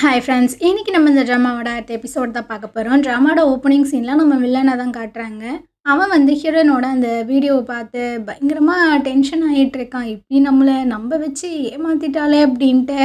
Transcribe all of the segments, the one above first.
Hi friends, இன்னைக்கு நம்ம இந்த ட்ராமாவோட அடுத்த எபிசோட் தான் பார்க்க போகிறோம். ட்ராமாவோட ஓப்பனிங் சீனில் நம்ம வில்லனை தான் காட்டுறாங்க. அவன் வந்து ஹீரோயினோட அந்த வீடியோவை பார்த்து பயங்கரமாக டென்ஷன் ஆகிட்டு இருக்கான். இப்படி நம்மளை நம்ப வச்சு ஏமாத்திட்டாலே அப்படின்ட்டு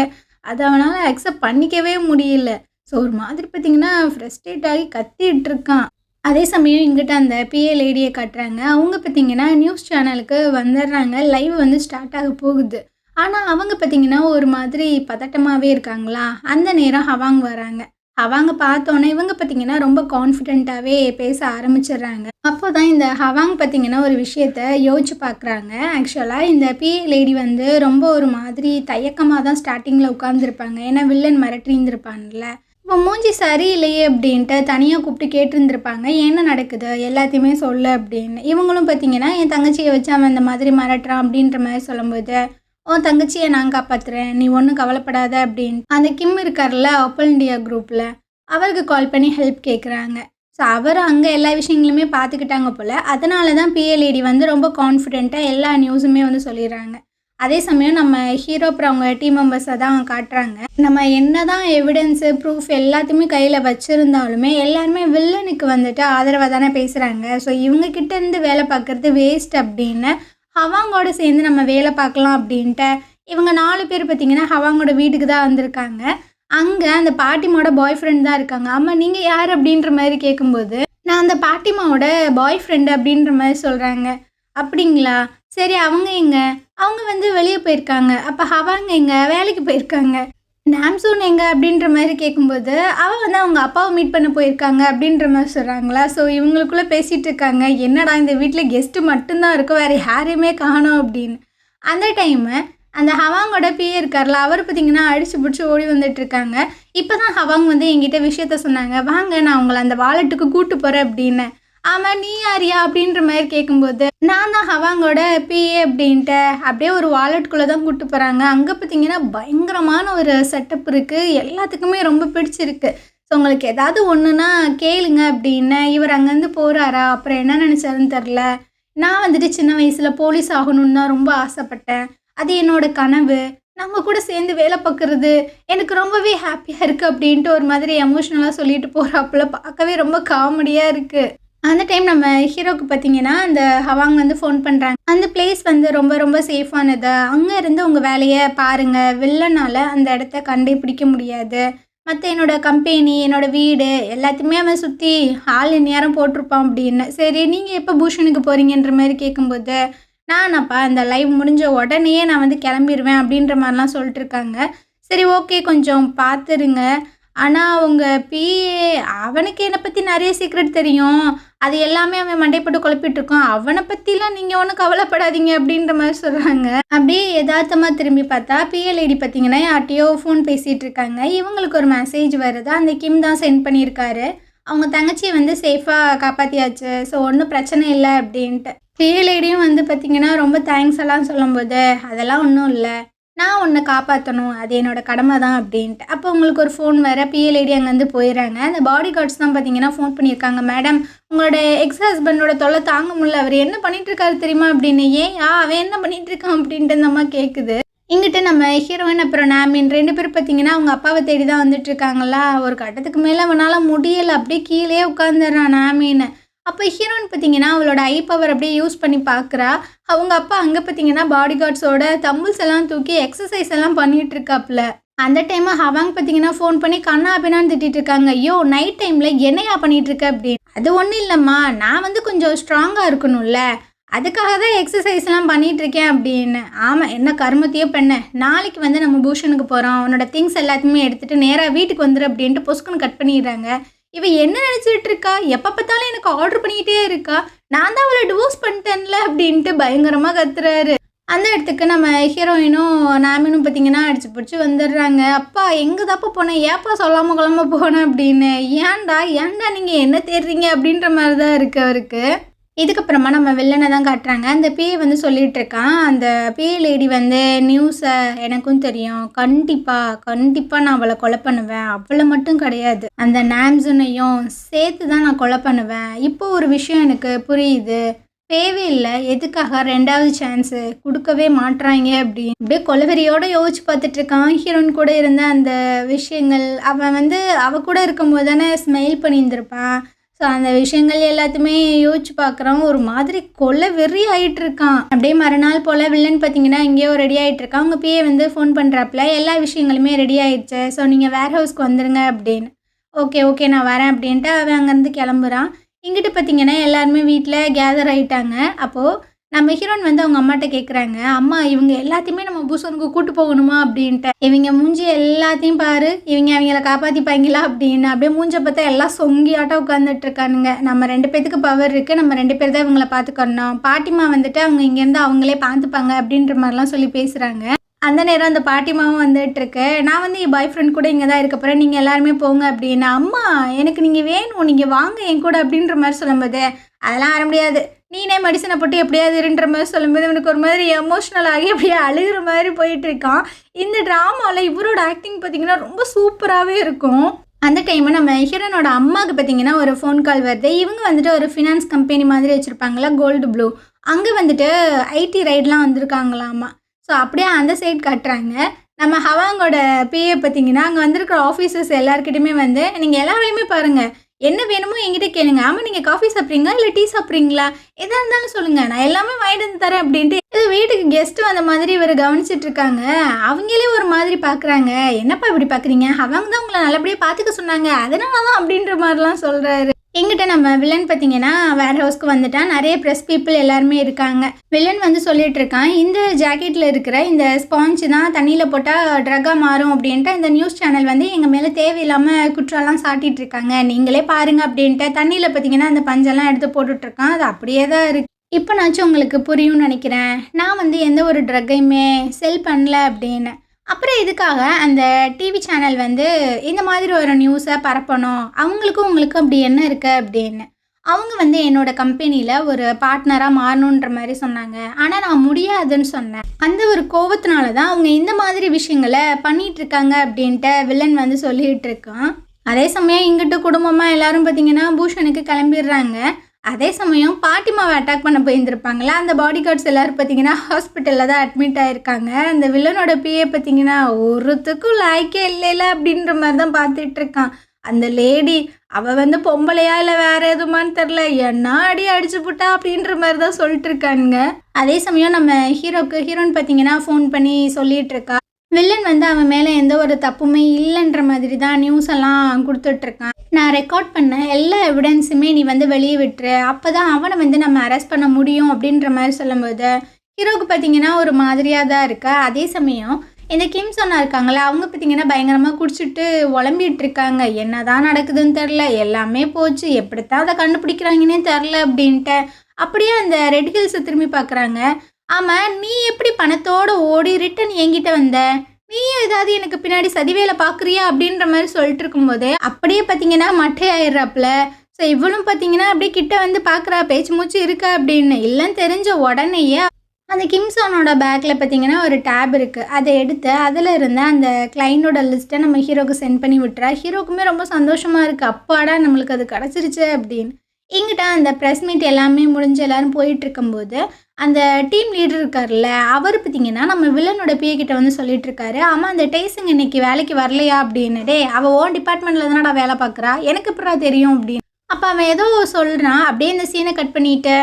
அதை அவனால் அக்செப்ட் பண்ணிக்கவே முடியல. ஸோ ஒரு மாதிரி பார்த்திங்கன்னா ஃப்ரஸ்ட்ரேட் ஆகி கத்திட்டு இருக்கான். அதே சமயம் இங்கிட்ட அந்த பிஏ லேடியை காட்டுறாங்க. அவங்க பார்த்திங்கன்னா நியூஸ் சேனலுக்கு வந்துடுறாங்க. லைவ் வந்து ஸ்டார்ட் ஆக போகுது. ஆனால் அவங்க பார்த்திங்கன்னா ஒரு மாதிரி பதட்டமாகவே இருக்காங்களா. அந்த நேரம் ஹவாங் வராங்க. ஹவாங்க பார்த்தோன்னே இவங்க பார்த்திங்கன்னா ரொம்ப கான்ஃபிடென்ட்டாகவே பேச ஆரம்பிச்சிடுறாங்க. அப்போ தான் இந்த ஹவாங் பார்த்திங்கன்னா ஒரு விஷயத்த யோசிச்சு பார்க்குறாங்க. ஆக்சுவலாக இந்த பிஏ லேடி வந்து ரொம்ப ஒரு மாதிரி தயக்கமாக தான் ஸ்டார்டிங்கில் உட்காந்துருப்பாங்க. ஏன்னா வில்லன் மிரட்டிருந்துருப்பான்ல. இப்போ மூஞ்சி சரியில்லையே அப்படின்ட்டு தனியாக கூப்பிட்டு கேட்டிருந்துருப்பாங்க, என்ன நடக்குது எல்லாத்தையுமே சொல்லு அப்படின்னு. இவங்களும் பார்த்திங்கன்னா என் தங்கச்சியை வச்சு அவன் இந்த மாதிரி மிரட்டுறான் அப்படின்ற மாதிரி சொல்லும்போது, உன் தங்கச்சியை நான் காப்பாற்றுறேன், நீ ஒன்றும் கவலைப்படாத அப்படின்னு அந்த கிம் இருக்கார்ல ஆப்பிள் இண்டியா குரூப்பில், அவருக்கு கால் பண்ணி ஹெல்ப் கேட்குறாங்க. ஸோ அவர் அங்கே எல்லா விஷயங்களுமே பார்த்துக்கிட்டாங்க போல். அதனால தான் பிஏ லேடி வந்து ரொம்ப கான்ஃபிடென்ட்டாக எல்லா நியூஸுமே வந்து சொல்லிடுறாங்க. அதே சமயம் நம்ம ஹீரோ அப்புறம் அவங்க டீம் மெம்பர்ஸை தான் காட்டுறாங்க. நம்ம என்ன தான் எவிடன்ஸு ப்ரூஃப் எல்லாத்தையுமே கையில் வச்சுருந்தாலுமே எல்லாருமே வில்லனுக்கு வந்துட்டு ஆதரவாக தானே பேசுகிறாங்க. ஸோ இவங்கக்கிட்ட இருந்து வேலை பார்க்குறது வேஸ்ட் அப்படின்னு ஹவாங்கோட சேர்ந்து நம்ம வேலை பார்க்கலாம் அப்படின்ட்டு இவங்க 4 பேர் பார்த்திங்கன்னா ஹவாங்கோட வீட்டுக்கு தான் வந்திருக்காங்க. அங்கே அந்த பாட்டிமாவோட பாய் ஃப்ரெண்ட் தான் இருக்காங்க. ஆமாம், நீங்கள் யார் அப்படின்ற மாதிரி கேட்கும்போது, நான் அந்த பாட்டிமாவோட பாய் ஃப்ரெண்டு அப்படின்ற மாதிரி சொல்கிறாங்க. அப்படிங்களா, சரி அவங்க எங்க? அவங்க வந்து வெளியே போயிருக்காங்க. அப்போ ஹவாங்க எங்க? வேலைக்கு போயிருக்காங்க. நாம்சூன் எங்க அப்படின்ற மாதிரி கேட்கும்போது, அவள் வந்து அவங்க அப்பாவை மீட் பண்ண போயிருக்காங்க அப்படின்ற மாதிரி சொல்கிறாங்களா. ஸோ இவங்களுக்குள்ளே பேசிகிட்டு இருக்காங்க, என்னடா இந்த வீட்டில் கெஸ்ட்டு மட்டும்தான் இருக்கும், வேறு யாரையுமே காணோம் அப்படின்னு. அந்த டைமு அந்த ஹவாங்கோட பிஏ இருக்கார்ல, அவர் பார்த்திங்கன்னா அடிச்சு பிடிச்சி ஓடி வந்துட்டுருக்காங்க. இப்போ தான் ஹவாங் வந்து என்கிட்ட விஷயத்த சொன்னாங்க, வாங்க நான் உங்களை அந்த வாலெட்டுக்கு கூப்பிட்டு போகிறேன் அப்படின்னு. ஆமாம், நீ யாரியா அப்படின்ற மாதிரி கேட்கும்போது, நான் தான் ஹவாங்கோட பிஏ அப்படின்ட்டு அப்படியே ஒரு வாலெட்டுக்குள்ளே தான் கூப்பிட்டு போகிறாங்க. அங்கே பார்த்திங்கன்னா பயங்கரமான ஒரு செட்டப் இருக்குது, எல்லாத்துக்குமே ரொம்ப பிடிச்சிருக்கு. ஸோ உங்களுக்கு ஏதாவது ஒன்றுனா கேளுங்க அப்படின்னு. இவர் அங்கேருந்து போகிறாரா, அப்புறம் என்ன நினச்சாருன்னு தெரில. நான் வந்துட்டு சின்ன வயசில் போலீஸ் ஆகணும்னு தான் ரொம்ப ஆசைப்பட்டேன், அது என்னோட கனவு, நம்ம கூட சேர்ந்து வேலை பார்க்குறது எனக்கு ரொம்பவே ஹாப்பியாக இருக்குது அப்படின்ட்டு ஒரு மாதிரி எமோஷ்னலாக சொல்லிட்டு போகிறாப்புல. பார்க்கவே ரொம்ப காமெடியாக இருக்குது. அந்த டைம் நம்ம ஹீரோக்கு பார்த்திங்கன்னா அந்த ஹவாங் வந்து ஃபோன் பண்ணுறாங்க. அந்த பிளேஸ் வந்து ரொம்ப ரொம்ப சேஃபானது, அங்கே இருந்து உங்கள் வேலையை பாருங்கள், வில்லனால் அந்த இடத்த கண்டுபிடிக்க முடியாது. மற்ற என்னோடய கம்பெனி, என்னோடய வீடு எல்லாத்தையுமே அவன் சுற்றி ஆள் நேரம் போட்டிருப்பான் அப்படின்னு. சரி, நீங்கள் எப்போ பூஷனுக்கு போகிறீங்கன்ற மாதிரி கேட்கும்போது, நானப்பா இந்த லைவ் முடிஞ்ச உடனே நான் வந்து கிளம்பிடுவேன் அப்படின்ற மாதிரிலாம் சொல்லிட்டுருக்காங்க. சரி, ஓகே, கொஞ்சம் பார்த்துருங்க. ஆனால் அவங்க பிஏ அவனுக்கு என்னை பற்றி நிறைய சீக்ரெட் தெரியும், அது எல்லாமே அவன் மண்டைப்பட்டு குழப்பிட்டுருக்கான், அவனை பற்றிலாம் நீங்கள் ஒன்றும் கவலைப்படாதீங்க அப்படின்ற மாதிரி சொல்கிறாங்க. அப்படியே யதார்த்தமாக திரும்பி பார்த்தா பிஏ லேடி பார்த்திங்கன்னா யார்ட்டையோ ஃபோன் பேசிகிட்டு இருக்காங்க. இவங்களுக்கு ஒரு மெசேஜ் வருது, அந்த கிம் தான் சென்ட் பண்ணியிருக்காரு, அவங்க தங்கச்சியை வந்து சேஃபாக காப்பாற்றியாச்சு, ஸோ ஒன்றும் பிரச்சனை இல்லை அப்படின்ட்டு. பிஏ லேடியும் வந்து பார்த்திங்கன்னா ரொம்ப தேங்க்ஸ் எல்லாம் சொல்லும்போது, அதெல்லாம் ஒன்றும் இல்லை, நான் உன்னை காப்பாற்றணும், அது என்னோடய கடமை தான் அப்படின்ட்டு. அப்போ உங்களுக்கு ஒரு ஃபோன் வேறு. பிஏ லேடி அங்கேருந்து போயிடுறாங்க. அந்த பாடி கார்ட்ஸ் தான் பார்த்திங்கன்னா ஃபோன் பண்ணியிருக்காங்க, மேடம் உங்களோட எக்ஸ் ஹஸ்பண்டோட தொல்லை தாங்க முடியல, அவர் என்ன பண்ணிகிட்ருக்காரு தெரியுமா அப்படின்னு. ஏன் அவன் என்ன பண்ணிகிட்ருக்கான் அப்படின்ட்டு இந்த அம்மா கேட்குது. இங்கிட்ட நம்ம ஹீரோயின் அப்புறம் நாமின் 2 பேர் பார்த்திங்கன்னா அவங்க அப்பாவை தேடி தான் வந்துட்டுருக்காங்களா. ஒரு கட்டத்துக்கு மேலே அவனால் முடியலை, அப்படியே கீழே உட்காந்துடுறான் நாமின்னு. அப்போ ஹீரோயின் பார்த்திங்கன்னா அவளோட ஐ பவர் அப்படியே யூஸ் பண்ணி பார்க்குறா. அவங்க அப்பா அங்கே பார்த்திங்கன்னா பாடி கார்ட்ஸோட தம்பிள்ஸ் எல்லாம் தூக்கி எக்ஸசைஸ் எல்லாம் பண்ணிகிட்டு இருக்காப்புல. அந்த டைமு ஹவாங் பார்த்திங்கன்னா ஃபோன் பண்ணி கண்ணா அப்படின்னான்னு திட்டிகிட்டு இருக்காங்க. ஐயோ, நைட் டைமில் என்னையா பண்ணிகிட்ருக்க அப்படின்னு. அது ஒன்றும் இல்லைம்மா, நான் வந்து கொஞ்சம் ஸ்ட்ராங்காக இருக்கணும்ல, அதுக்காக தான் எக்ஸசைஸ்லாம் பண்ணிகிட்ருக்கேன் அப்படின்னு. ஆமாம், என்ன கருமத்தையோ பெண்ண, நாளைக்கு வந்து நம்ம பூஷனுக்கு போகிறோம், அவனோட திங்ஸ் எல்லாத்தையுமே எடுத்துகிட்டு நேராக வீட்டுக்கு வந்துடு அப்படின்ட்டு பொஸ்குன்னு கட் பண்ணிடுறாங்க. இவன் என்ன நினச்சிட்டு இருக்கா, எப்போ பார்த்தாலும் எனக்கு ஆர்டர் பண்ணிக்கிட்டே இருக்கா, நான் தான் அவளை டிவோர்ஸ் பண்ணிட்டேன்ல அப்படின்ட்டு பயங்கரமாக கத்துறாரு. அந்த இடத்துக்கு நம்ம ஹீரோயினும் நாமினும் பார்த்திங்கன்னா அடிச்சு பிடிச்சி வந்துடுறாங்க. அப்பா எங்கே தாப்பா போனேன், ஏப்பா சொல்லாமல் கொள்ளாமல் போனேன் அப்படின்னு. ஏன்டா நீங்கள் என்ன தேடுறீங்க அப்படின்ற மாதிரி தான் இருக்குது அவருக்கு. இதுக்கப்புறமா நம்ம வில்லனை தான் காட்டுறாங்க. அந்த பிஏ வந்து சொல்லிகிட்டு இருக்கான், அந்த பிஏ லேடி வந்து நியூஸை எனக்கும் தெரியும், கண்டிப்பாக நான் அவளை கொலை பண்ணுவேன், அவளை மட்டும் கிடையாது அந்த நாம்சூனையும் சேர்த்து தான் நான் கொலை பண்ணுவேன். இப்போ ஒரு விஷயம் எனக்கு புரியுது, தேவையில்லை, எதுக்காக 2வது சான்ஸு குடுக்கவே மாட்றாய்ங்க அப்படின்னு. அப்படியே கொலவெறியோட யோசிச்சு பார்த்துட்ருக்கான். ஹீரோயின் கூட இருந்த அந்த விஷயங்கள், அவன் வந்து அவ கூட இருக்கும்போது தானே ஸ்மைல் பண்ணியிருந்திருப்பான். ஸோ அந்த விஷயங்கள் எல்லாத்தையுமே யோசிச்சு பார்க்குறான். ஒரு மாதிரி கொலவெறி ஆயிட்டுருக்கான். அப்படியே மறுநாள் போல் வில்லன் பார்த்தீங்கன்னா எங்கேயோ ரெடி ஆகிட்டுருக்கான். அவங்க பிஏ வந்து ஃபோன் பண்ணுறாப்புல, எல்லா விஷயங்களுமே ரெடி ஆயிடுச்சு, ஸோ நீங்கள் வேர் ஹவுஸ்க்கு வந்துடுங்க அப்படின்னு. ஓகே நான் வரேன் அப்படின்ட்டு அவன் அங்கேருந்து கிளம்புறான். இங்கிட்டு பார்த்தீங்கன்னா எல்லாருமே வீட்டில் கேதர் ஆகிட்டாங்க. அப்போது நம்ம ஹீரோயின் வந்து அவங்க அம்மாட்ட கேட்குறாங்க, அம்மா இவங்க எல்லாத்தையுமே நம்ம பூசனுக்கு கூட்டு போகணுமா அப்படின்ட்டு. இவங்க மூஞ்சி எல்லாத்தையும் பாரு, இவங்க அவங்கள காப்பாற்றிப்பாங்களா அப்படின்னு. அப்படியே மூஞ்ச பார்த்தா எல்லாம் சொங்கியாட்டம் உட்காந்துட்டு இருக்கானுங்க. நம்ம 2 பேத்துக்கு பவர் இருக்குது, நம்ம 2 பேர் தான் இவங்கள பார்த்துக்கணும். பாட்டிமா வந்துட்டு அவங்க இங்கேருந்து அவங்களே பார்த்துப்பாங்க அப்படின்ற மாதிரிலாம் சொல்லி பேசுகிறாங்க. அந்த நேரம் அந்த பாட்டிமாவும் வந்துட்டுருக்கு. நான் வந்து என் பாய் ஃப்ரெண்ட் கூட இங்கே தான் இருக்க போகிறேன், நீங்கள் எல்லாருமே போங்க அப்படின்னு. அம்மா எனக்கு நீங்கள் வேணும், நீங்கள் வாங்க என் கூட அப்படின்ற மாதிரி சொல்லும்போது, அதெல்லாம் வர முடியாது, நீனே மெடிசனை போட்டு எப்படியாவது இருன்ற மாதிரி சொல்லும்போது எனக்கு ஒரு மாதிரி எமோஷ்னல் ஆகி அப்படியே அழுகிற மாதிரி போயிட்டுருக்கான். இந்த ட்ராமாவில் இவரோட ஆக்டிங் பார்த்திங்கன்னா ரொம்ப சூப்பராகவே இருக்கும். அந்த டைமு நம்ம ஹீரோனோட அம்மாவுக்கு பார்த்திங்கன்னா ஒரு ஃபோன் கால் வருது. இவங்க வந்துட்டு ஒரு ஃபினான்ஸ் கம்பெனி மாதிரி வச்சுருப்பாங்களா, கோல்டு ப்ளூ, அங்கே வந்துட்டு ஐடி ரைட்லாம் வந்திருக்காங்களாமா. ஸோ அப்படியே அந்த சைட் காட்டுறாங்க. நம்ம ஹவாங்கோட பிஏ பார்த்தீங்கன்னா அங்கே வந்திருக்கிற ஆஃபீஸர்ஸ் எல்லாருக்கிட்டையுமே வந்து நீங்கள் எல்லா வேலையுமே பாருங்கள், என்ன வேணுமோ என்கிட்ட கேளுங்க. ஆமாம் நீங்கள் காஃபி சாப்பிட்றீங்களா இல்லை டீ சாப்பிட்றீங்களா, எதாக இருந்தாலும் சொல்லுங்கள், நான் எல்லாமே வாங்கிட்டு வந்து தரேன் அப்படின்ட்டு. இது வீட்டுக்கு கெஸ்ட்டு வந்த மாதிரி இவர் கவனிச்சிட்டு இருக்காங்க. அவங்களே ஒரு மாதிரி பார்க்குறாங்க, என்னப்பா இப்படி பார்க்குறீங்க, அவங்க தான் உங்களை நல்லபடியாக பார்த்துக்க சொன்னாங்க, அதனால தான் அப்படின்ற மாதிரிலாம் சொல்கிறாரு. எங்கிட்ட நம்ம வில்லன் பார்த்தீங்கன்னா வேர் ஹவுஸ்க்கு வந்துட்டான். நிறைய ப்ரெஸ் பீப்புள் எல்லாருமே இருக்காங்க. வில்லன் வந்து சொல்லிட்டு இருக்கான், இந்த ஜாக்கெட்டில் இருக்கிற இந்த ஸ்பாஞ்சு தான் தண்ணியில் போட்டால் ட்ரக்காக மாறும் அப்படின்ட்டு இந்த நியூஸ் சேனல் வந்து எங்கள் மேலே தேவையில்லாமல் குற்றம்லாம் சாட்டிகிட்டு இருக்காங்க, நீங்களே பாருங்கள் அப்படின்ட்டு. தண்ணியில் பார்த்தீங்கன்னா அந்த பஞ்செல்லாம் எடுத்து போட்டுட்ருக்கான். அது அப்படியே தான் இருக்குது. இப்போனாச்சும் உங்களுக்கு புரியும்னு நினைக்கிறேன், நான் வந்து எந்த ஒரு ட்ரக்கையுமே செல் பண்ணல அப்படின்னு. அப்புறம் இதுக்காக அந்த டிவி சேனல் வந்து இந்த மாதிரி ஒரு நியூஸை பரப்பணும், அவங்களுக்கும் உங்களுக்கும் அப்படி என்ன இருக்குது அப்படின்னு. அவங்க வந்து என்னோடய கம்பெனியில் ஒரு பார்ட்னராக மாறணுன்ற மாதிரி சொன்னாங்க. ஆனால் நான் முடியாதுன்னு சொன்னேன். அந்த ஒரு கோவத்தினால தான் அவங்க இந்த மாதிரி விஷயங்களை பண்ணிகிட்ருக்காங்க அப்படின்ட்டு வில்லன் வந்து சொல்லிகிட்டு இருக்கான். அதே சமயம் இங்கிட்டு குடும்பமாக எல்லோரும் பார்த்திங்கன்னா பூஷனுக்கு கிளம்பிடுறாங்க. அதே சமயம் பாட்டிமாவை அட்டாக் பண்ண போயிருந்துருப்பாங்களா, அந்த பாடி கார்ட்ஸ் எல்லோரும் பார்த்திங்கன்னா ஹாஸ்பிட்டலில் தான் அட்மிட் ஆகிருக்காங்க. அந்த வில்லனோட பிஏ பார்த்திங்கன்னா ஒருத்துக்கும் லாய்க்கே இல்லைல்ல அப்படின்ற மாதிரி தான் பார்த்துட்ருக்கான். அந்த லேடி அவள் வந்து பொம்பளையா இல்லை வேறு எதுமான்னு தெரில, என்ன அடி அடிச்சு புட்டா அப்படின்ற மாதிரி தான் சொல்லிட்டு இருக்கானுங்க. அதே சமயம் நம்ம ஹீரோயின் பார்த்திங்கன்னா ஃபோன் பண்ணி சொல்லிகிட்டு இருக்கா. வில்லன் வந்து அவன் மேலே எந்த ஒரு தப்புமே இல்லைன்ற மாதிரி தான் நியூஸ் எல்லாம் கொடுத்துட்ருக்கான். நான் ரெக்கார்ட் பண்ண எல்லா எவிடன்ஸுமே நீ வந்து வெளியே விட்டுரு, அப்போ தான் அவனை வந்து நம்ம அரெஸ்ட் பண்ண முடியும் அப்படின்ற மாதிரி சொல்லும்போது ஹீரோவுக்கு பார்த்திங்கன்னா ஒரு மாதிரியாக தான் இருக்கா. அதே சமயம் இந்த கிம் சொன்னா இருக்காங்களா, அவங்க பார்த்திங்கன்னா பயங்கரமாக குடிச்சிட்டு உழம்பிட்டு இருக்காங்க. என்ன தான் நடக்குதுன்னு தெரில, எல்லாமே போச்சு, எப்படித்தான் அதை கண்டுபிடிக்கிறாங்கன்னே தெரில அப்படின்ட்டு. அப்படியே அந்த ரெட் ஹில்ஸை திரும்பி பார்க்குறாங்க. ஆமாம், நீ எப்படி பணத்தோடு ஓடி ரிட்டன் என்கிட்ட வந்த, நீயும் ஏதாவது எனக்கு பின்னாடி சதிவேலை பார்க்குறியா அப்படின்ற மாதிரி சொல்லிட்டு இருக்கும்போதே அப்படியே பார்த்தீங்கன்னா மட்டை ஆயிடுறாப்புல. ஸோ இவளும் பார்த்தீங்கன்னா அப்படியே கிட்ட வந்து பார்க்குறா, பேச்சு மூச்சு இருக்கா அப்படின்னு. இல்லைன்னு தெரிஞ்ச உடனேயே அந்த கிம்சானோட பேக்கில் பார்த்தீங்கன்னா ஒரு டேப் இருக்குது, அதை எடுத்து அதில் இருந்த அந்த கிளைண்டோட லிஸ்ட்டை நம்ம ஹீரோக்கு சென்ட் பண்ணி விட்டுறா. ஹீரோக்குமே ரொம்ப சந்தோஷமாக இருக்குது, அப்பாடா நம்மளுக்கு அது கிடச்சிருச்சு அப்படின்னு. இங்கிட்ட அந்த ப்ரெஸ் மீட் எல்லாமே முடிஞ்சு எல்லோரும் போயிட்டு இருக்கும்போது அந்த டீம் லீடர் இருக்கார்ல, அவர் பார்த்திங்கன்னா நம்ம வில்லனோட பிஏ கிட்ட வந்து சொல்லிட்டு இருக்காரு, ஆமாம் அந்த டேசிங் இன்னைக்கு வேலைக்கு வரலையா அப்படின்னு. டே அவள் ஓன் டிபார்ட்மெண்ட்டில் தானடா வேலை பார்க்குறா, எனக்கு எப்படா தெரியும் அப்படின்னு. அப்போ அவன் ஏதோ சொல்கிறான். அப்படியே இந்த சீனை கட் பண்ணிவிட்டு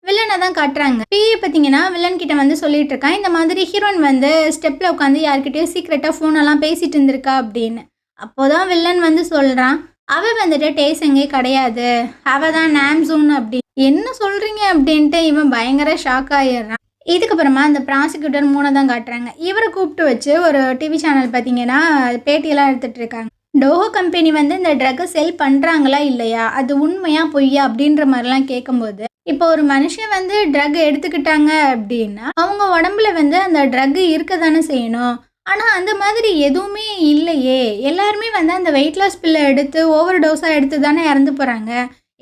வில்லனை தான் காட்டுறாங்க. பிஏ பார்த்திங்கன்னா வில்லன் கிட்ட வந்து சொல்லிட்டு இருக்கான், இந்த மாதிரி ஹீரோயின் வந்து ஸ்டெப்பில் உட்காந்து யார்கிட்டயும் சீக்ரெட்டாக ஃபோனெல்லாம் பேசிகிட்டு இருந்திருக்கா அப்படின்னு. அப்போதான் வில்லன் வந்து சொல்கிறான், அவள் வந்துட்டு டேசிங்கே கிடையாது, அவள் தான் நாம்சூன் அப்படி. என்ன சொல்கிறீங்க அப்படின்ட்டு இவன் பயங்கர ஷாக் ஆகிடுறான். இதுக்கப்புறமா அந்த ப்ராசிக்யூட்டர் 3 தான் காட்டுறாங்க. இவரை கூப்பிட்டு வச்சு ஒரு டிவி சேனல் பார்த்தீங்கன்னா பேட்டியெல்லாம் எடுத்துகிட்டு இருக்காங்க. டோஹோ கம்பெனி வந்து இந்த ட்ரக்கை செல் பண்ணுறாங்களா இல்லையா, அது உண்மையா பொய்யா அப்படின்ற மாதிரிலாம் கேட்கும்போது, இப்போ ஒரு மனுஷன் வந்து ட்ரக் எடுத்துக்கிட்டாங்க அப்படின்னா அவங்க உடம்புல வந்து அந்த ட்ரக்கு இருக்க தானே செய்யணும். ஆனால் அந்த மாதிரி எதுவுமே இல்லையே, எல்லாருமே வந்து அந்த வெயிட் லாஸ் பில்லை எடுத்து ஓவர் டோஸாக எடுத்து தானே இறந்து போகிறாங்க.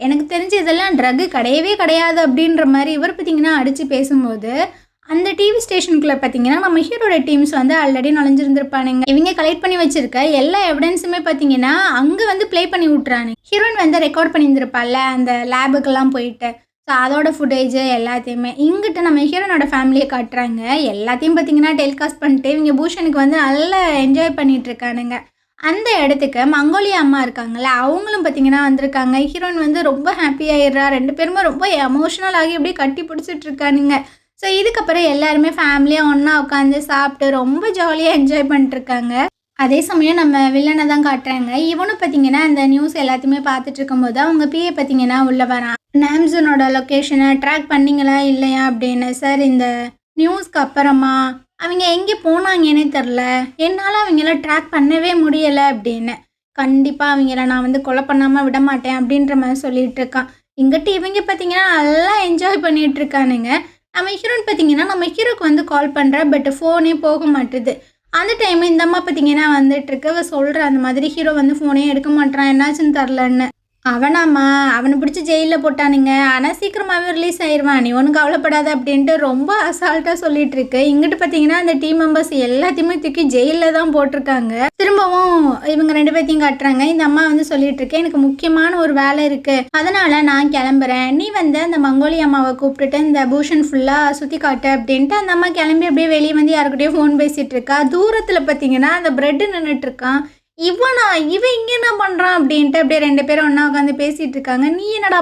எனக்கு தெரிஞ்சு இதெல்லாம் ட்ரக்கு கிடையவே கிடையாது அப்படின்ற மாதிரி இவர் பார்த்திங்கன்னா அடித்து பேசும்போது அந்த டிவி ஸ்டேஷனுக்குள்ளே பார்த்தீங்கன்னா நம்ம ஹீரோட டீம்ஸ் வந்து ஆல்ரெடி நுழைஞ்சிருந்துருப்பானுங்க. இவங்க கலெக்ட் பண்ணி வச்சுருக்க எல்லா எவிடன்ஸுமே பார்த்தீங்கன்னா அங்கே வந்து ப்ளே பண்ணி விட்றானு. ஹீரோயின் வந்து ரெக்கார்ட் பண்ணியிருந்திருப்பாள்ல அந்த லேபுக்கெல்லாம் போயிட்டு. ஸோ ஸோ அதோட ஃபுட்டேஜ் எல்லாத்தையுமே இங்கிட்ட நம்ம ஹீரோனோட ஃபேமிலியை காட்டுறாங்க. எல்லாத்தையும் பார்த்தீங்கன்னா டெலிகாஸ்ட் பண்ணிட்டு இவங்க பூஷனுக்கு வந்து நல்லா என்ஜாய் பண்ணிட்டு இருக்கானுங்க. அந்த இடத்துக்கு மங்கோலியா அம்மா இருக்காங்கல்ல, அவங்களும் பார்த்தீங்கன்னா வந்திருக்காங்க. ஹீரோயின் வந்து ரொம்ப ஹாப்பியாயிடுறா. 2 பேருமே ரொம்ப எமோஷனல் ஆகி அப்படியே கட்டி பிடிச்சிட்டு இருக்கானுங்க. ஸோ இதுக்கப்புறம் எல்லாருமே ஃபேமிலியாக ஒன்றா உட்காந்து சாப்பிட்டு ரொம்ப ஜாலியாக என்ஜாய் பண்ணிட்டுருக்காங்க. அதே சமயம் நம்ம வில்லனை தான் காட்டுறாங்க. இவனும் பார்த்தீங்கன்னா அந்த நியூஸ் எல்லாத்தையுமே பார்த்துட்டு இருக்கும்போது அவங்க பிஏ பார்த்தீங்கன்னா உள்ளே வரான். நாம்சனோட லொக்கேஷனை ட்ராக் பண்ணிங்களா இல்லையா அப்படின்னு. சார் இந்த நியூஸ்க்கு அப்புறமா அவங்க எங்கே போனாங்கன்னே தெரில, என்னால் அவங்கள ட்ராக் பண்ணவே முடியலை அப்படின்னு. கண்டிப்பாக அவங்கள நான் வந்து கொலை பண்ணாமல் விட மாட்டேன் அப்படின்ற மாதிரி சொல்லிட்டு இருக்கான். இங்கிட்ட இவங்க பார்த்தீங்கன்னா நல்லா என்ஜாய் பண்ணிகிட்டு இருக்கானுங்க. நம்ம ஹீரோன்னு பார்த்தீங்கன்னா நம்ம ஹீரோக்கு வந்து கால் பண்ணுறா, பட் ஃபோனே போக மாட்டுது. அந்த டைம் இந்த அம்மா பார்த்தீங்கன்னா வந்துட்டுருக்கு. அவள் சொல்கிற அந்த மாதிரி ஹீரோ வந்து ஃபோனே எடுக்க மாட்டான், என்னாச்சுன்னு தரலன்னு. அவனாம்மா அவனை பிடிச்சி ஜெயிலில் போட்டானுங்க, ஆனால் சீக்கிரமாகவே ரிலீஸ் ஆயிடுவான், நீ ஒன்றும் கவலைப்படாத அப்படின்ட்டு ரொம்ப அசால்ட்டாக சொல்லிட்டு இருக்கு. இங்கிட்டு பார்த்தீங்கன்னா அந்த டீம் மெம்பர்ஸ் எல்லாத்தையுமே தூக்கி ஜெயிலில் தான் போட்டிருக்காங்க. திரும்பவும் இவங்க 2 பேர்த்தையும் காட்டுறாங்க. இந்த அம்மா வந்து சொல்லிட்டு இருக்கேன், எனக்கு முக்கியமான ஒரு வேலை இருக்குது, அதனால நான் கிளம்புறேன், நீ வந்து அந்த மங்கோலியா அம்மாவை கூப்பிட்டுட்டு இந்த பூஷன் ஃபுல்லாக சுற்றி காட்டு அப்படின்ட்டு அந்த அம்மா கிளம்பி அப்படியே வெளியே வந்து யாருக்கிட்டேயும் ஃபோன் பேசிகிட்டு இருக்கா. தூரத்தில் பார்த்தீங்கன்னா அந்த பிரெட்டு நின்றுட்டு இருக்கான். இவன் இங்கே என்ன பண்ணுறான் அப்படின்ட்டு அப்படியே 2 பேரும் ஒன்றா உட்காந்து பேசிகிட்டு இருக்காங்க. நீ என்னடா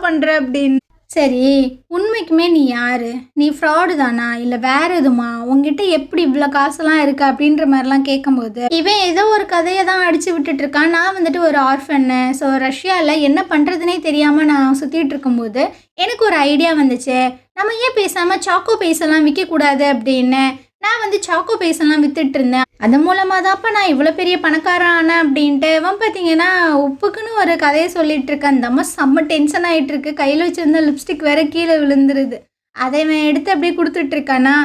பண்ணுற அப்படின்னு. சரி, உண்மைக்குமே நீ யார், நீ ஃப்ராடு தானா இல்லை வேறு எதுமா, உங்ககிட்ட எப்படி இவ்வளோ காசுலாம் இருக்குது அப்படின்ற மாதிரிலாம் கேட்கும்போது இவன் ஏதோ ஒரு கதையை தான் அடித்து விட்டுட்டு இருக்கான். நான் வந்துட்டு ஒரு ஆர்ஃபன்னு, ஸோ ரஷ்யாவில் என்ன பண்ணுறதுனே தெரியாமல் நான் சுற்றிட்டு இருக்கும்போது எனக்கு ஒரு ஐடியா வந்துச்சு, நம்ம ஏன் பேசாமல் சாக்கோ பைஸெல்லாம் விற்கக்கூடாது அப்படின்னு. நான் வந்து சாக்கோ பைஸெல்லாம் வித்துட்டு இருந்தேன், அது மூலமாக தான்ப்பா நான் இவ்வளோ பெரிய பணக்காரன் ஆனேன் அப்படின்ட்டு. அவன் பார்த்தீங்கன்னா உப்புக்குன்னு ஒரு கதையை சொல்லிட்டு இருக்கேன். அந்த அம்மா செம்ம டென்ஷன் ஆகிட்டு இருக்கு. கையில் வச்சுருந்த லிப்ஸ்டிக் வேற கீழே விழுந்துருது. அதை அவன் எடுத்து அப்படியே கொடுத்துட்ருக்கானா.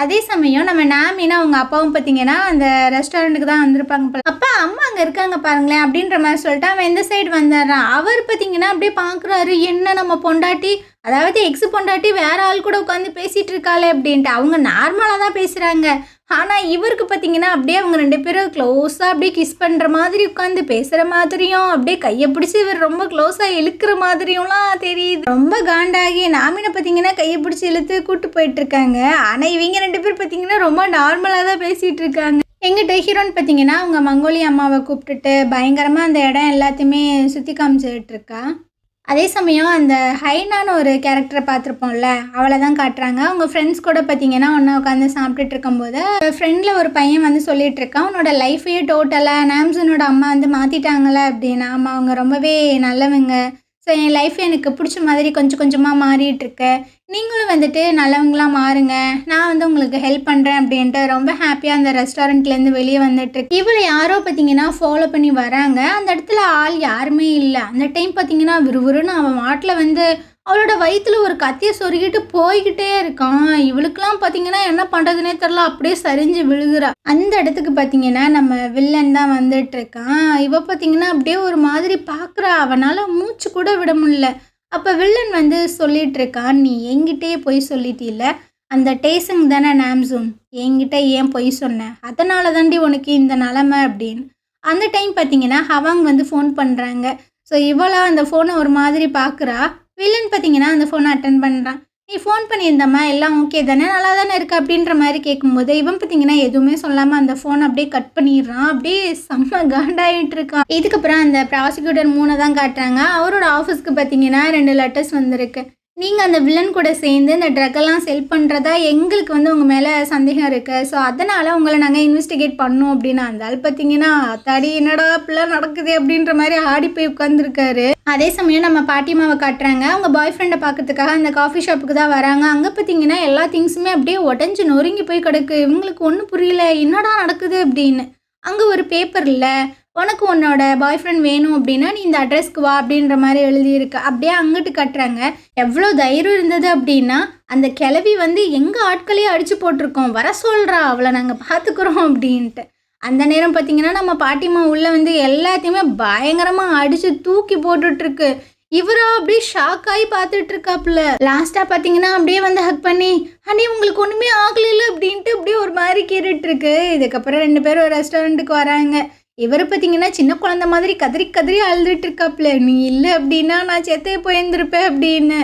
அதே சமயம் நம்ம நாமினா அவங்க அப்பாவும் பார்த்தீங்கன்னா அந்த ரெஸ்டாரண்ட்டுக்கு தான் வந்திருப்பாங்க போல. அப்பா அம்மா அங்கே இருக்காங்க பாருங்களேன் அப்படின்ற மாதிரி சொல்லிட்டு அவன் எந்த சைடு வந்துடுறான். அவர் பார்த்தீங்கன்னா அப்படியே பார்க்குறாரு, என்ன நம்ம பொண்டாட்டி, அதாவது எக்ஸ் பொண்டாட்டி வேற ஆள் கூட உட்காந்து பேசிகிட்டு இருக்காளே அப்படின்ட்டு. அவங்க நார்மலாக தான் பேசுகிறாங்க, ஆனால் இவருக்கு பார்த்தீங்கன்னா அப்படியே அவங்க 2 பேரும் க்ளோஸாக அப்படியே கிஸ் பண்ணுற மாதிரி உட்காந்து பேசுகிற மாதிரியும் அப்படியே கையை பிடிச்சி இவர் ரொம்ப க்ளோஸாக இழுக்கிற மாதிரியும்லாம் தெரியுது. ரொம்ப காண்டாகி நாமினை பார்த்தீங்கன்னா கையை பிடிச்சி இழுத்து கூட்டு போயிட்டுருக்காங்க. ஆனால் இவங்க 2 பேர் பார்த்தீங்கன்னா ரொம்ப நார்மலாக தான் பேசிகிட்டு இருக்காங்க. எங்கிட்ட ஹீரோன் பார்த்தீங்கன்னா அவங்க மங்கோலியா அம்மாவை கூப்பிட்டுட்டு பயங்கரமாக அந்த இடம் எல்லாத்தையுமே சுற்றி காமிச்சிட்டு இருக்கா. அதே சமயம் அந்த ஹைனான்னு ஒரு கேரக்டரை பார்த்துருப்போம்ல, அவளை தான் காட்டுறாங்க. அவங்க ஃப்ரெண்ட்ஸ் கூட பார்த்தீங்கன்னா ஒன்றா உட்காந்து சாப்பிட்டுட்டு இருக்கும்போது ஃப்ரெண்டில் ஒரு பையன் வந்து சொல்லிட்டு இருக்கான், உன்னோட லைஃபையே டோட்டலாக நாம்சனோட அம்மா வந்து மாற்றிட்டாங்களே அப்படின்னு. ஆமாம், அவங்க ரொம்பவே நல்லவங்க, ஸோ என் லைஃப் எனக்கு பிடிச்ச மாதிரி கொஞ்சம் கொஞ்சமாக மாறிட்டுருக்கு, நீங்களும் வந்துட்டு நல்லவங்களாக மாறுங்க, நான் வந்து உங்களுக்கு ஹெல்ப் பண்ணுறேன் அப்படின்ட்டு ரொம்ப ஹாப்பியாக அந்த ரெஸ்டாரண்ட்லேருந்து வெளியே வந்துட்டுருக்கு. இவளை யாரோ பார்த்தீங்கன்னா ஃபாலோ பண்ணி வராங்க. அந்த இடத்துல ஆள் யாருமே இல்லை. அந்த டைம் பார்த்தீங்கன்னா விறுவிறுன்னு அவன் மாட்டில் வந்து அவளோட வயிற்றுல ஒரு கத்தியை சொருகிட்டு போய்கிட்டே இருக்கான். இவளுக்கெல்லாம் பார்த்தீங்கன்னா என்ன பண்ணுறதுனே தெரில, அப்படியே சரிஞ்சு விழுகுறா. அந்த இடத்துக்கு பார்த்தீங்கன்னா நம்ம வில்லன் தான் வந்துட்டு இருக்கான். இவ பார்த்தீங்கன்னா அப்படியே ஒரு மாதிரி பார்க்குறா, அவனால் மூச்சு கூட விட முடியல. அப்போ வில்லன் வந்து சொல்லிட்டு இருக்கான், நீ என்கிட்டயே பொய் சொல்லிட்டில்ல, அந்த டேசங் தானே நாம்சூன், என்கிட்ட ஏன் பொய் சொன்ன, அதனால தாண்டி உனக்கு இந்த நிலமை அப்படின்னு. அந்த டைம் பார்த்தீங்கன்னா ஹவாங் வந்து ஃபோன் பண்ணுறாங்க. ஸோ இவளா அந்த ஃபோனை ஒரு மாதிரி பார்க்குறா. வில்லன் பார்த்தீங்கன்னா அந்த ஃபோனை அட்டன் பண்ணுறான். நீ ஃபோன் பண்ணியிருந்தம்மா, எல்லாம் ஓகே தானே, நல்லா தானே இருக்குது அப்படின்ற மாதிரி கேட்கும்போது இவன் பார்த்தீங்கன்னா எதுவுமே சொல்லாமல் அந்த ஃபோனை அப்படியே கட் பண்ணிடுறான். அப்படியே செம்ம காண்டாகிட்டு இருக்கான். இதுக்கப்புறம் அந்த ப்ராசிக்யூட்டர் 3 தான் காட்டுறாங்க. அவரோட ஆஃபீஸ்க்கு பார்த்தீங்கன்னா 2 லெட்டர்ஸ் வந்திருக்கு. நீங்கள் அந்த வில்லன் கூட சேர்ந்து இந்த ட்ரக்கெல்லாம் செல் பண்ணுறதா எங்களுக்கு வந்து உங்கள் மேலே சந்தேகம் இருக்குது, ஸோ அதனால் உங்களை நாங்கள் இன்வெஸ்டிகேட் பண்ணோம் அப்படின்னு. அந்த ஆள் பார்த்தீங்கன்னா அத்தாடி என்னடா இப்படிலாம் நடக்குது அப்படின்ற மாதிரி ஆடி போய் உட்காந்துருக்காரு. அதே சமயம் நம்ம பாட்டிமாவை காட்டுறாங்க. அவங்க பாய் ஃப்ரெண்டை பார்க்கறதுக்காக அந்த காஃபி ஷாப்புக்கு தான் வராங்க. அங்கே பார்த்தீங்கன்னா எல்லா திங்ஸுமே அப்படியே உடஞ்சி நொறுங்கி போய் கிடக்கு. இவங்களுக்கு ஒன்றும் புரியல, என்னடா நடக்குது அப்படின்னு. அங்கே ஒரு பேப்பரில் உனக்கு உன்னோட பாய் ஃப்ரெண்ட் வேணும் அப்படின்னா நீ இந்த அட்ரஸ்க்கு வா அப்படின்ற மாதிரி எழுதியிருக்கு. அப்படியே அங்கிட்டு கட்டுறாங்க. எவ்வளோ தைரியம் இருந்தது அப்படின்னா அந்த கிளவி வந்து எங்கள் ஆட்களையே அடித்து போட்டிருக்கோம், வர சொல்கிறா, அவளை நாங்கள் பார்த்துக்குறோம் அப்படின்ட்டு. அந்த நேரம் பார்த்தீங்கன்னா நம்ம பாட்டிமா உள்ளே வந்து எல்லாத்தையுமே பயங்கரமாக அடித்து தூக்கி போட்டுட்ருக்கு. இவரா அப்படியே ஷாக் ஆகி பார்த்துட்டு இருக்காப்புல. லாஸ்ட்டாக பார்த்தீங்கன்னா அப்படியே வந்து ஹக் பண்ணி அண்ணே உங்களுக்கு ஒன்றுமே ஆகலைல்ல அப்படின்ட்டு அப்படியே ஒரு மாதிரி கேட்டுட்டு இருக்கு. இதுக்கப்புறம் 2 பேரும் ரெஸ்டாரண்ட்டுக்கு வராங்க. இவர் பார்த்தீங்கன்னா சின்ன குழந்தை மாதிரி கதறி கதறி அழுதுட்டு இருக்காப்புல, நீ இல்லை அப்படின்னா நான் செத்தே போயிருந்திருப்பேன் அப்படின்னு.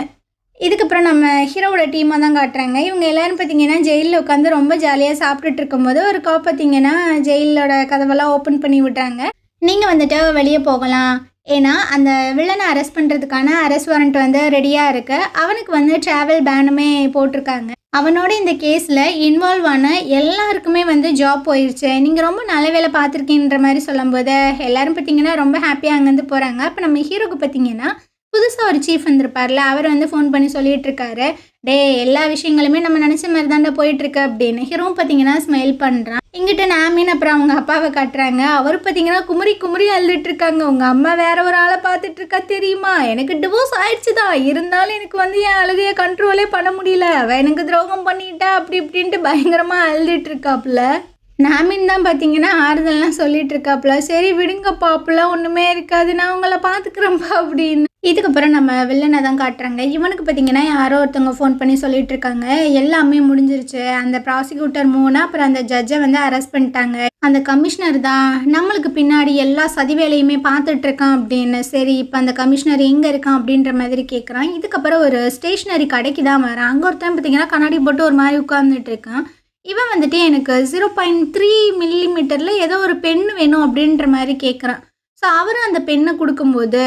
இதுக்கப்புறம் நம்ம ஹீரோவோட டீமாக தான் காட்டுறாங்க. இவங்க எல்லாரும் பார்த்தீங்கன்னா, ஜெயில்ல உட்காந்து ரொம்ப ஜாலியா சாப்பிட்டுட்டு இருக்கும்போது, ஒரு காப் பார்த்தீங்கன்னா, ஜெயிலோட கதவெல்லாம் ஓப்பன் பண்ணி விட்றாங்க. நீங்க வந்துட்டு வெளிய போகலாம். ஏன்னா, அந்த வில்லன அரெஸ்ட் பண்றதுக்கான அரெஸ்ட் வாரண்ட் வந்து ரெடியா இருக்கு. அவனுக்கு வந்து டிராவல் பேனுமே போட்டிருக்காங்க. அவனோட இந்த கேஸ்ல இன்வால்வ் ஆன எல்லாருக்குமே வந்து ஜாப் போயிருச்சு. நீங்க ரொம்ப நல்ல வேலை பார்த்துருக்கீன்ற மாரி சொல்லும்போது, எல்லாரும் பார்த்தீங்கன்னா ரொம்ப ஹாப்பியா அங்கேருந்து போறாங்க. அப்ப நம்ம ஹீரோக்கு பார்த்தீங்கன்னா, புதுசா ஒரு சீஃப் வந்திருப்பார்ல, அவர் வந்து ஃபோன் பண்ணி சொல்லிட்டு இருக்காரு. "டேய் எல்லா விஷயங்களுமே நம்ம நெனச்ச மாரி தான்டா போயிட்டுருக்கு" அப்படின்னு. ஹீரோவும் பார்த்தீங்கன்னா ஸ்மைல் பண்றான். இங்கிட்டு நாமின் அப்புறம் அவங்க அப்பாவை காட்டுறாங்க. அவரு பார்த்தீங்கன்னா குமுறி குமுறி அழுதுட்டு இருக்காங்க. "உங்க அம்மா வேற ஒரு ஆளை பார்த்துட்டு இருக்கா தெரியுமா? எனக்கு டிவோர்ஸ் ஆயிடுச்சு தான். இருந்தாலும் எனக்கு வந்து என் அழுகையை கண்ட்ரோலே பண்ண முடியல. அவ எனக்கு துரோகம் பண்ணிட்டா" அப்படி இப்படின்ட்டு பயங்கரமா அழுதுட்டு இருக்காப்புல. நாமின் தான் பார்த்தீங்கன்னா ஆறுதல்லாம் சொல்லிட்டு இருக்காப்புல. "சரி விடுங்கப்பா, அப்பெல்லாம் ஒன்றுமே இருக்காது. நான் உங்களை பார்த்துக்கிறேன்ப்பா" அப்படின்னு. இதுக்கப்புறம் நம்ம வில்லனை தான் காட்டுறாங்க. இவனுக்கு பார்த்தீங்கன்னா யாரோ ஒருத்தவங்க ஃபோன் பண்ணி சொல்லிட்டு இருக்காங்க. எல்லாமே முடிஞ்சிருச்சு. அந்த ப்ராசிக்யூட்டர் 3 அப்புறம் அந்த ஜட்ஜை வந்து அரெஸ்ட் பண்ணிட்டாங்க. அந்த கமிஷனர் தான் நம்மளுக்கு பின்னாடி எல்லா சதி வேலையுமே பார்த்துட்டு இருக்கான் அப்படின்னு. சரி இப்போ அந்த கமிஷனர் எங்கே இருக்கான் அப்படின்ற மாதிரி கேட்குறான். இதுக்கப்புறம் ஒரு ஸ்டேஷ்னரி கடைக்கு தான் வரான். அங்கே ஒருத்தன் பார்த்தீங்கன்னா கண்ணாடி போட்டு ஒரு மாதிரி உட்கார்ந்துட்டு இருக்கான். இவன் வந்துட்டு எனக்கு 0.3 மில்லிமீட்டரில் ஏதோ ஒரு பென் வேணும் அப்படின்ற மாதிரி கேட்குறான். ஸோ அவரும் அந்த பெண்ணை கொடுக்கும்போது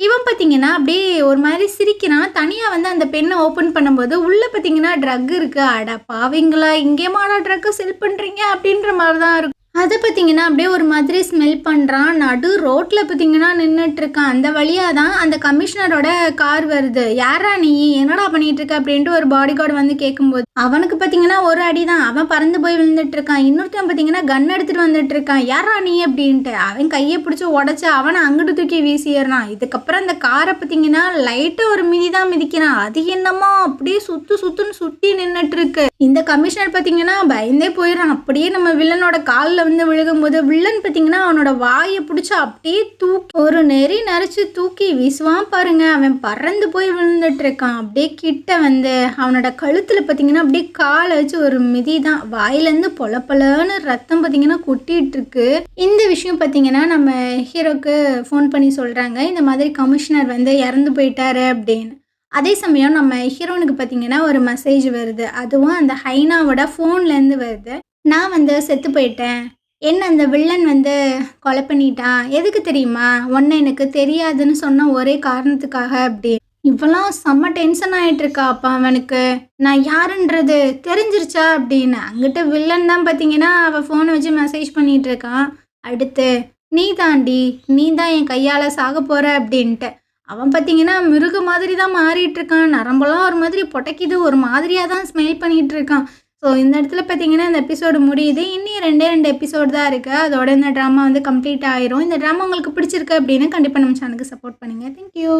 இவன் பார்த்தீங்கன்னா அப்படியே ஒரு மாதிரி சிரிக்கிறான். தனியாக வந்து அந்த பெண்ணை ஓப்பன் பண்ணும்போது உள்ளே பார்த்தீங்கன்னா ட்ரக் இருக்குது. அட பாவிங்களா, இங்கேயுமாடா ட்ரக்கை செல் பண்ணுறீங்க அப்படின்ற மாதிரி தான் இருக்கும். அதை பார்த்தீங்கன்னா அப்படியே ஒரு மாதிரி ஸ்மெல் பண்ணுறான். நடு ரோட்டில் பார்த்தீங்கன்னா நின்றுட்டுருக்கான். அந்த வழியாக தான் அந்த கமிஷனரோட கார் வருது. "யாரா நீ, என்னடா பண்ணிட்டு இருக்க" அப்படின்ட்டு ஒரு பாடி கார்டு வந்து கேட்கும்போது அவனுக்கு பார்த்தீங்கன்னா ஒரு அடி தான். அவன் பறந்து போய் விழுந்துட்டு இருக்கான். இன்னொருத்தன் பார்த்தீங்கன்னா கன் எடுத்துகிட்டு வந்துட்டு இருக்கான். "யாரா நீ" அப்படின்ட்டு அவன் கையை பிடிச்சி உடச்சி அவனை அங்கிட்டு தூக்கி வீசிடுறான். இதுக்கப்புறம் அந்த காரை பார்த்தீங்கன்னா லைட்டாக ஒரு மிதி தான் மிதிக்கிறான். அது என்னமோ அப்படியே சுற்றுன்னு சுற்றி நின்றுட்டு இருக்கு. இந்த கமிஷனர் பார்த்தீங்கன்னா பயந்தே போயிடுறான். அப்படியே நம்ம வில்லனோட காலில் வந்து விழுகும்போது வில்லன் பார்த்தீங்கன்னா அவனோட வாயை பிடிச்சி அப்படியே தூக்கி ஒரு நெறி நரைச்சி தூக்கி வீசுவான் பாருங்க. அவன் பறந்து போய் விழுந்துட்டு இருக்கான். அப்படியே கிட்ட வந்து அவனோட கழுத்தில் பார்த்தீங்கன்னா அப்படியே காலை வச்சு ஒரு மிதி தான். வாயிலேருந்து பொலப்பலன்னு ரத்தம் பார்த்தீங்கன்னா கொட்டிட்டு இருக்கு. இந்த விஷயம் பார்த்தீங்கன்னா நம்ம ஹீரோக்கு ஃபோன் பண்ணி சொல்கிறாங்க, இந்த மாதிரி கமிஷனர் வந்து இறந்து போயிட்டாரு அப்படின்னு. அதே சமயம் நம்ம ஹீரோனுக்கு பார்த்தீங்கன்னா ஒரு மெசேஜ் வருது. அதுவும் அந்த ஹைனாவோட ஃபோன்லேருந்து வருது. "நான் வந்து செத்து போயிட்டேன். என்ன அந்த வில்லன் வந்து கொலை பண்ணிட்டான். எதுக்கு தெரியுமா? உன்னை எனக்கு தெரியாதுன்னு சொன்ன ஒரே காரணத்துக்காக" அப்படி. இவெல்லாம் செம்ம டென்ஷன் ஆகிட்டு இருக்கா. அப்போ அவனுக்கு நான் யாருன்றது தெரிஞ்சிருச்சா அப்படின்னு. அங்கிட்ட வில்லன் தான் பார்த்தீங்கன்னா அவள் ஃபோனை வச்சு மெசேஜ் பண்ணிகிட்டு இருக்கான். அடுத்து "நீ தாண்டி, நீ தான் என் கையால் சாக போகிற" அப்படின்ட்டு. அவன் பார்த்தீங்கன்னா மிருக மாதிரி தான் மாறிட்டு இருக்கான். நரம்பெல்லாம் ஒரு மாதிரி பொட்டைக்குது. ஒரு மாதிரியாக தான் ஸ்மெல் பண்ணிகிட்டு இருக்கான். ஸோ இந்த இடத்துல பார்த்தீங்கன்னா இந்த எபிசோடு முடியுது. இன்னும் 2 எபிசோடு தான் இருக்குது. அதோட இந்த ட்ராமா வந்து கம்ப்ளீட் ஆயிரும். இந்த ட்ராமா உங்களுக்கு பிடிச்சிருக்கு அப்படின்னா கண்டிப்பாக நம்ம சேனலுக்கு சப்போர்ட் பண்ணுங்கள். தேங்க்யூ.